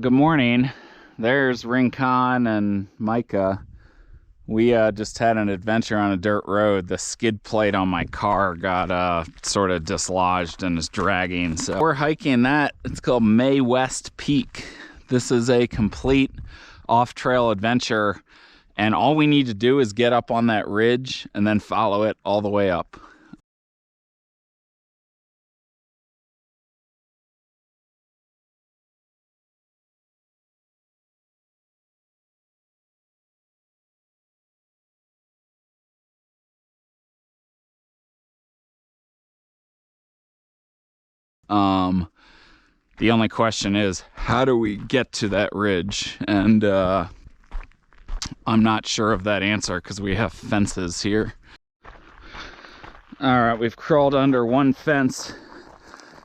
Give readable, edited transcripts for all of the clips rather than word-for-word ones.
Good morning. There's Rincon and Micah. We just had an adventure on a dirt road. The skid plate on my car got sort of dislodged and is dragging. So we're hiking that. It's called Mae West Peak. This is a complete off-trail adventure, and all we need to do is get up on that ridge and then follow it all the way up. The only question is, how do we get to that ridge? And I'm not sure of that answer because we have fences here. All right, we've crawled under one fence,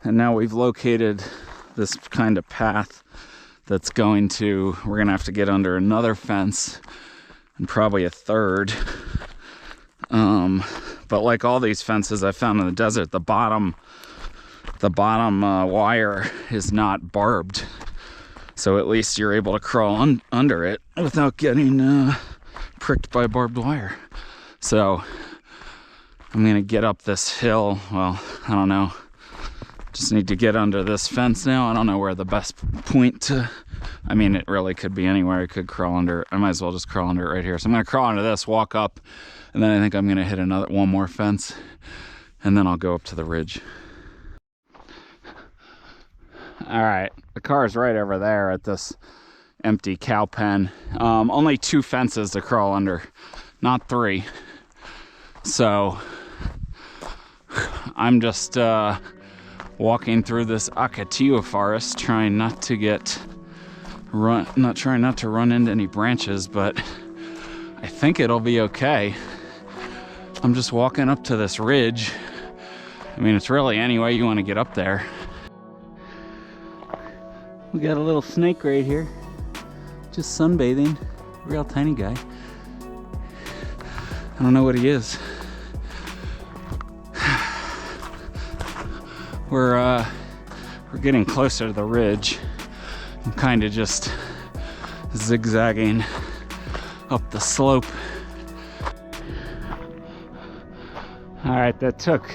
and now we've located this kind of path that's we're gonna have to get under another fence and probably a third. But like all these fences I found in the desert, the bottom wire is not barbed, so at least you're able to crawl under it without getting pricked by barbed wire. So I'm gonna get up this hill. Well, I don't know, just need to get under this fence now. I don't know where the best point to, I mean, it really could be anywhere. I could crawl under it. I might as well just crawl under it right here. So I'm gonna crawl under this, walk up, and then I think I'm gonna hit one more fence, and then I'll go up to the ridge. All right, the car is right over there at this empty cow pen. Only 2 fences to crawl under, not 3. So I'm just walking through this Acatillo forest, trying not to run into any branches, but I think it'll be okay. I'm just walking up to this ridge. I mean, it's really any way you want to get up there. We got a little snake right here, just sunbathing, real tiny guy. I don't know what he is. We're getting closer to the ridge. I'm kind of just zigzagging up the slope. All right, that took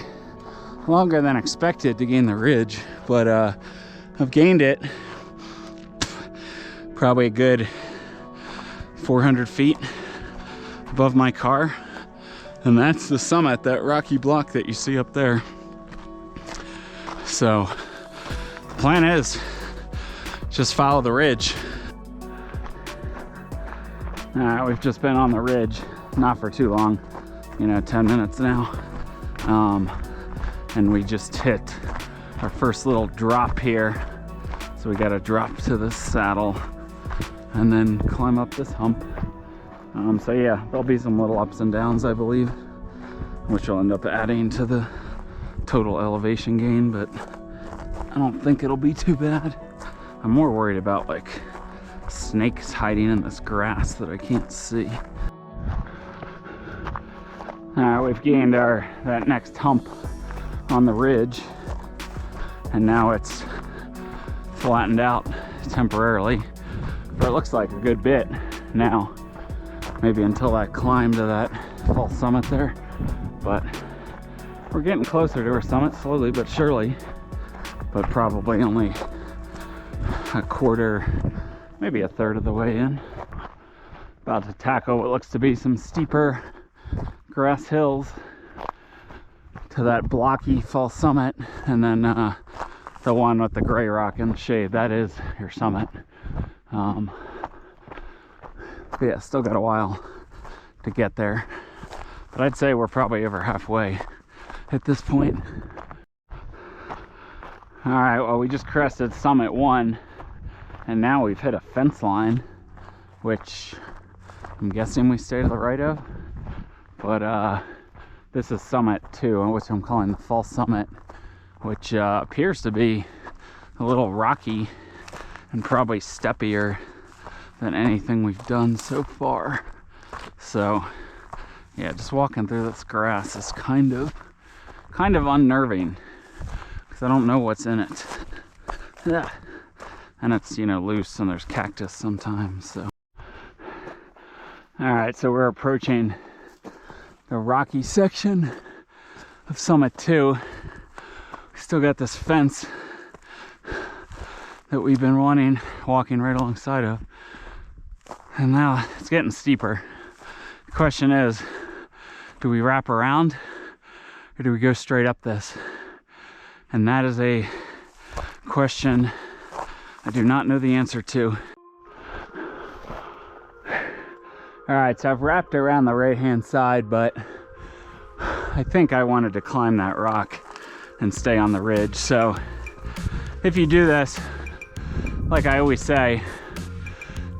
longer than expected to gain the ridge, but I've gained it. Probably a good 400 feet above my car, and that's the summit, that rocky block that you see up there. So the plan is just follow the ridge. All right, we've just been on the ridge, not for too long, 10 minutes now, and we just hit our first little drop here. So we got to drop to the saddle and then climb up this hump. So yeah, there'll be some little ups and downs, I believe, which will end up adding to the total elevation gain, but I don't think it'll be too bad. I'm more worried about like snakes hiding in this grass that I can't see. We've gained that next hump on the ridge, and now it's flattened out temporarily, but it looks like a good bit now, maybe until that climb to that false summit there. But we're getting closer to our summit slowly but surely, but probably only a quarter, maybe a third of the way in. About to tackle what looks to be some steeper grass hills to that blocky false summit, and then the one with the gray rock in the shade, that is your summit. But yeah, still got a while to get there, but I'd say we're probably over halfway at this point. All right, well, we just crested summit 1, and now we've hit a fence line, which I'm guessing we stay to the right of, but this is summit 2, which I'm calling the false summit, which appears to be a little rocky and probably steppier than anything we've done so far. So yeah, just walking through this grass is kind of unnerving because I don't know what's in it. Yeah. and it's, you know, loose, and there's cactus sometimes. So all right, so we're approaching the rocky section of Summit 2. We still got this fence that we've been walking right alongside of, and now it's getting steeper. The question is, do we wrap around or do we go straight up this? And that is a question I do not know the answer to. All right, so I've wrapped around the right-hand side, but I think I wanted to climb that rock and stay on the ridge. So if you do this, like I always say,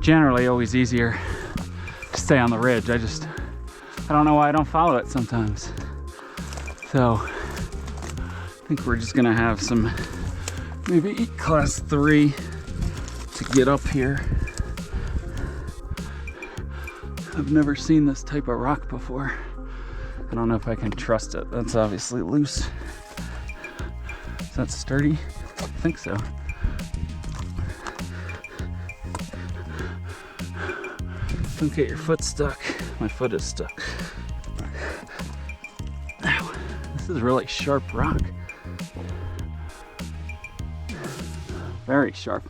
generally always easier to stay on the ridge. I don't know why I don't follow it sometimes. So I think we're just gonna have some maybe class 3 to get up here. I've never seen this type of rock before. I don't know if I can trust it. That's obviously loose. Is that sturdy? I think so. Don't get your foot stuck. My foot is stuck. Ow. This is really sharp rock. Very sharp.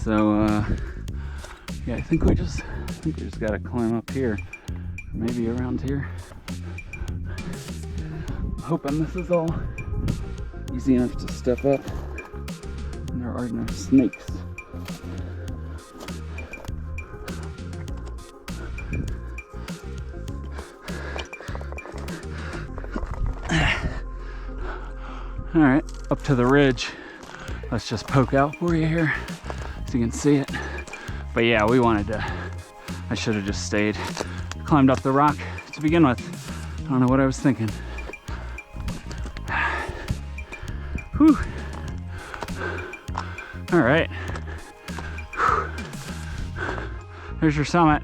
So yeah, I think we just gotta climb up here, maybe around here. I'm hoping this is all easy enough to step up and there are no snakes. All right, up to the ridge. Let's just poke out for you here so you can see it. But yeah, I should have just stayed, climbed up the rock to begin with. I don't know what I was thinking. Whew. All right. Whew. There's your summit.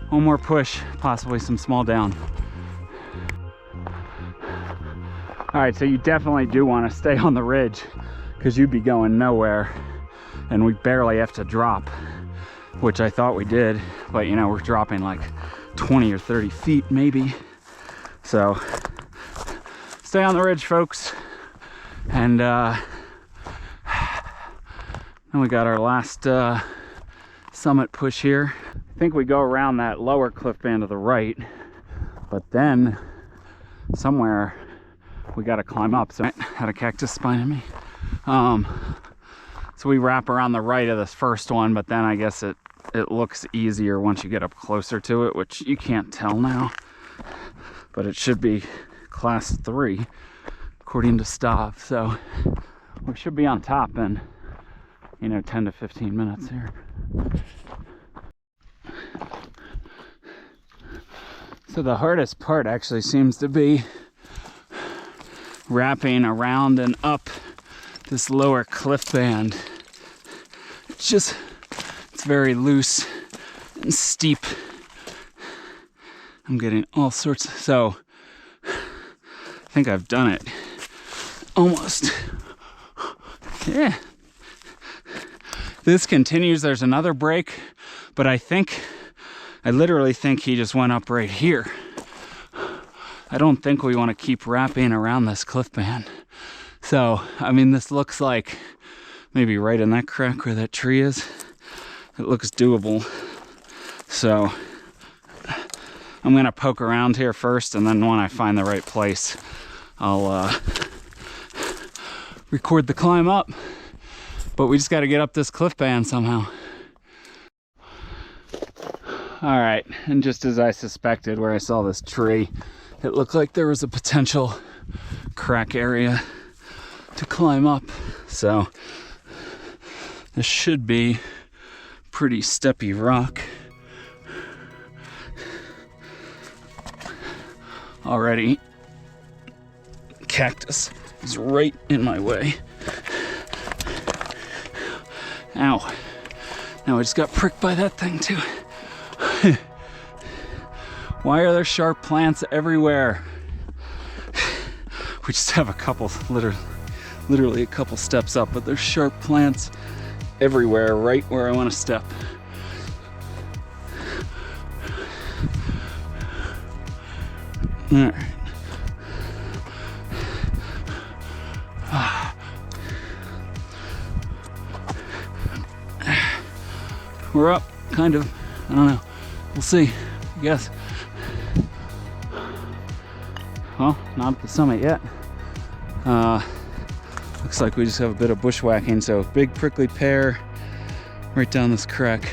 One more push, possibly some small down. All right, so you definitely do want to stay on the ridge because you'd be going nowhere and we barely have to drop, which I thought we did, but you know, we're dropping like 20 or 30 feet maybe. So stay on the ridge, folks. And then we got our last summit push here. I think we go around that lower cliff band to the right, but then somewhere we got to climb up. So I had a cactus spine in me. So we wrap around the right of this first one, but then I guess it looks easier once you get up closer to it, which you can't tell now, but it should be class 3 according to Stav. So we should be on top in, you know, 10 to 15 minutes here. So the hardest part actually seems to be wrapping around and up this lower cliff band. It's very loose and steep. I'm getting all sorts so I think I've done it almost. Yeah, this continues. There's another break, but I literally think he just went up right here. I don't think we want to keep wrapping around this cliff band. So, I mean, this looks like maybe right in that crack where that tree is. It looks doable. So, I'm going to poke around here first, and then when I find the right place, I'll record the climb up. But we just got to get up this cliff band somehow. All right, and just as I suspected, where I saw this tree, it looked like there was a potential crack area to climb up. So this should be pretty steppy rock. Already, cactus is right in my way. Ow. Now I just got pricked by that thing too. Why are there sharp plants everywhere? We just have a couple literally a couple steps up, but there's sharp plants everywhere right where I want to step. All right. We're up, kind of. I don't know. We'll see, I guess. Well, not at the summit yet. Looks like we just have a bit of bushwhacking, so big prickly pear right down this crack.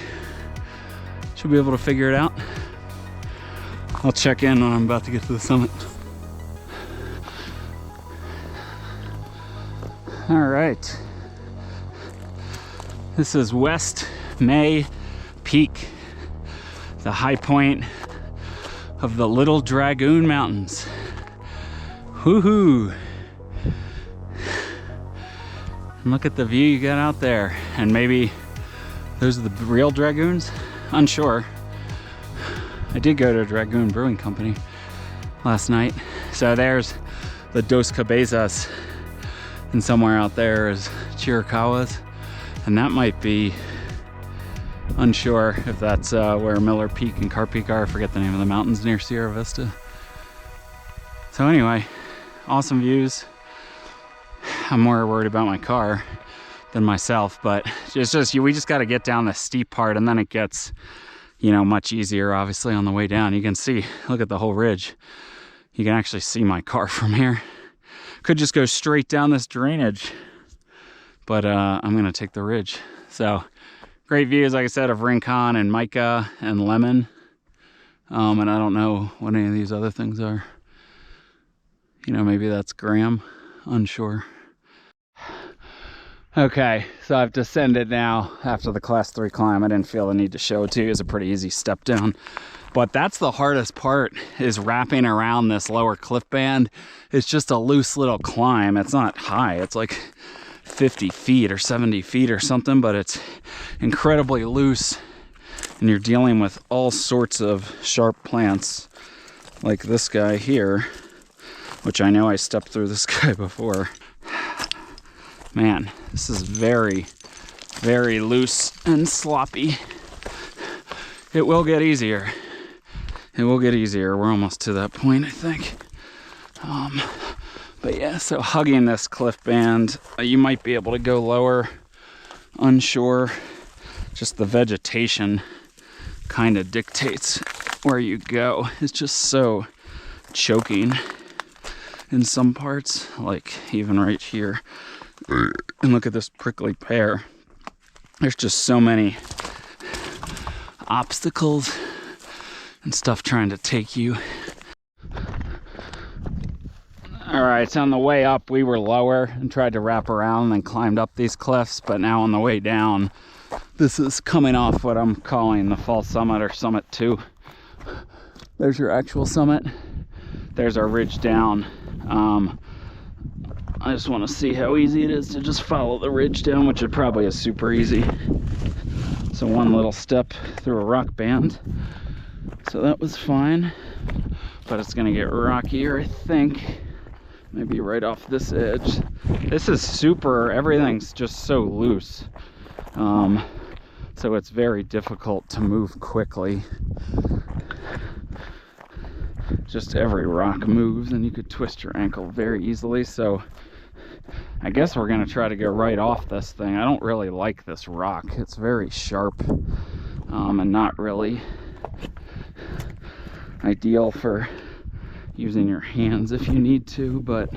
Should be able to figure it out. I'll check in when I'm about to get to the summit. All right. This is West Mae Peak, the high point of the Little Dragoon Mountains. Woohoo! And look at the view you got out there. And maybe those are the real dragoons? Unsure. I did go to a Dragoon Brewing Company last night. So there's the Dos Cabezas, and somewhere out there is Chiricahuas. And that might be, unsure if that's where Miller Peak and Carr Peak are. I forget the name of the mountains near Sierra Vista. So anyway, awesome views. I'm more worried about my car than myself, but we just got to get down the steep part, and then it gets, you know, much easier obviously on the way down. You can see, look at the whole ridge. You can actually see my car from here. Could just go straight down this drainage, but I'm gonna take the ridge. So great views, like I said, of Rincon and Mica and Lemon. And I don't know what any of these other things are. You know, maybe that's Graham, unsure. Okay, so I've descended now after the class 3 climb. I didn't feel the need to show it to you. It's a pretty easy step down. But that's the hardest part, is wrapping around this lower cliff band. It's just a loose little climb. It's not high. It's like 50 feet or 70 feet or something, but it's incredibly loose. And you're dealing with all sorts of sharp plants like this guy here, which I know I stepped through this guy before. Man, this is very, very loose and sloppy. It will get easier. It will get easier. We're almost to that point, I think. But yeah, so hugging this cliff band, you might be able to go lower, unsure. Just the vegetation kind of dictates where you go. It's just so choking in some parts, like even right here. And look at this prickly pear. There's just so many obstacles and stuff trying to take you. All right, so on the way up, we were lower and tried to wrap around and then climbed up these cliffs, but now on the way down, this is coming off what I'm calling the false summit, or summit 2. There's your actual summit. There's our ridge down. I just want to see how easy it is to just follow the ridge down, which it probably is super easy. So one little step through a rock band. So that was fine, but it's gonna get rockier, I think. Maybe right off this edge. This is super, everything's just so loose. So it's very difficult to move quickly. Just every rock moves and you could twist your ankle very easily. So I guess we're gonna try to go right off this thing. I don't really like this rock. It's very sharp and not really ideal for using your hands if you need to, but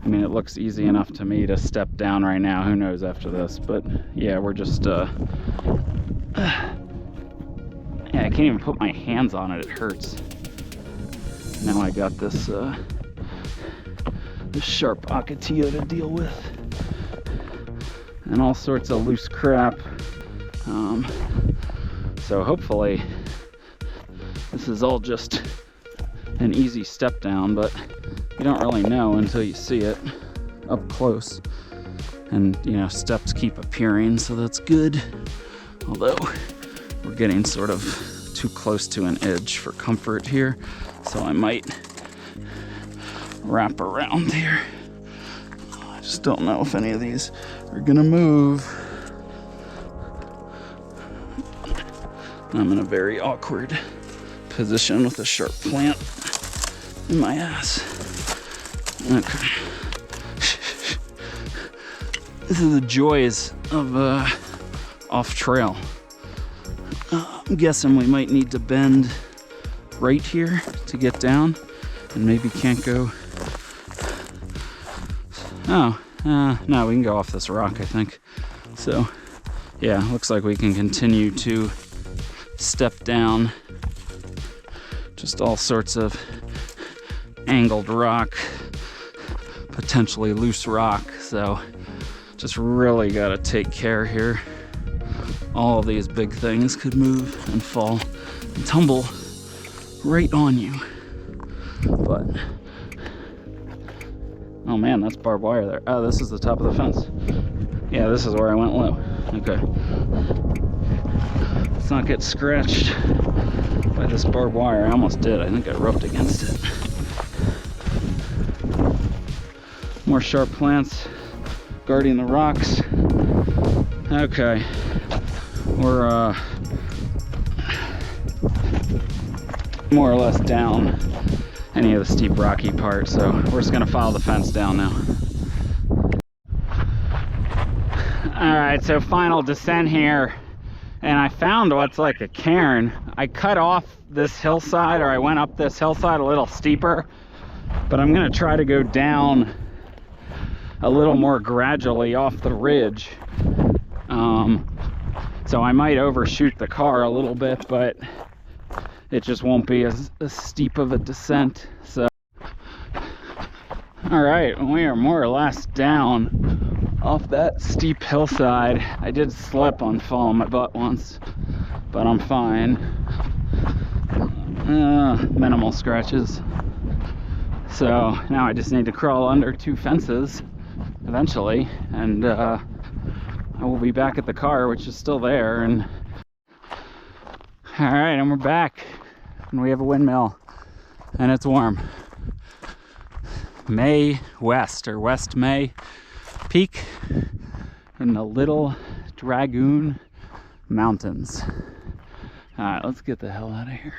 I mean, it looks easy enough to me to step down right now. Who knows after this? But yeah, we're just yeah, I can't even put my hands on it. It hurts. Now I got this this sharp Ocotillo to deal with, and all sorts of loose crap. So hopefully this is all just an easy step down, but you don't really know until you see it up close. And you know, steps keep appearing, so that's good. Although we're getting sort of too close to an edge for comfort here, so I might wrap around here. I just Just don't know if any of these are gonna move. I'm in a very awkward position with a sharp plant in my ass. Okay. This is the joys of off trail. I'm guessing we might need to bend right here to get down, and maybe can't go. Oh, no, we can go off this rock, I think. So, yeah, looks like we can continue to step down. Just all sorts of angled rock, potentially loose rock. So, just really gotta take care here. All of these big things could move and fall and tumble right on you. But, oh man, that's barbed wire there. Oh, this is the top of the fence. Yeah, this is where I went low. Okay. Let's not get scratched by this barbed wire. I almost did. I think I rubbed against it. More sharp plants guarding the rocks. Okay. We're more or less down any of the steep rocky part, so we're just gonna follow the fence down now. All right, so final descent here, and I found what's like a cairn. I cut off this hillside, or I went up this hillside a little steeper, but I'm gonna try to go down a little more gradually off the ridge. So I might overshoot the car a little bit, but it just won't be as steep of a descent. So, all right, we are more or less down off that steep hillside. I did slip and fall on my butt once, but I'm fine. Minimal scratches. So now I just need to crawl under 2 fences eventually, and I will be back at the car, which is still there. And all right, and we're back, and we have a windmill, and it's warm. Mae West, or West Mae Peak in the Little Dragoon Mountains. All right, let's get the hell out of here.